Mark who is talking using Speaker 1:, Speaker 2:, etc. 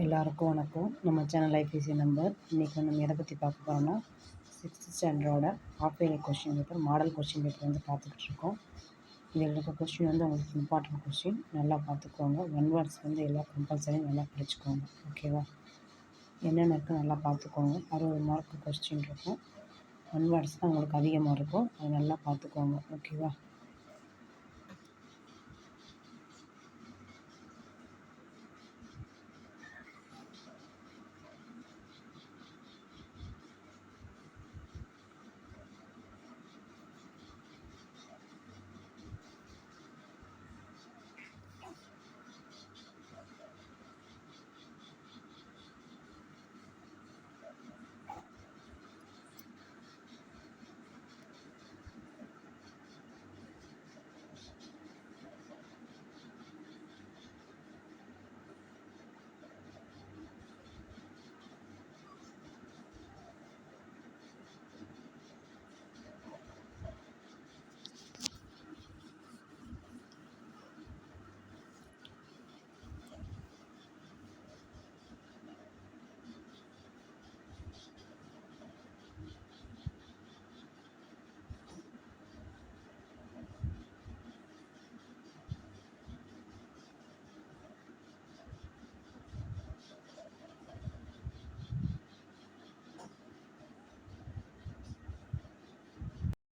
Speaker 1: எல்லாருக்கும் வணக்கம். நம்ம சேனல் ஐபிசி நம்பர். இன்றைக்கி நம்ம எதை பற்றி பார்க்க போகிறோம்னா 6th ஸ்டாண்டர்டோட half yearly question paper, model question paper வந்து பார்த்துக்கிட்டு இருக்கோம். இதில் இருக்க கொஸ்டின் வந்து உங்களுக்கு இம்பார்ட்டன்ட் கொஸ்டின், நல்லா பார்த்துக்கோங்க. ஒன் வேர்ட்ஸ் வந்து எல்லாம் கம்பல்சரி நல்லா படிச்சுக்கோங்க, ஓகேவா? என்னென்ன இருக்குது நல்லா பார்த்துக்கோங்க. 60 மார்க் கொஸ்டின் இருக்கும். ஒன் வேர்ட்ஸ் தான் உங்களுக்கு அதிகமாக இருக்கும், அதை நல்லா பார்த்துக்கோங்க, ஓகேவா?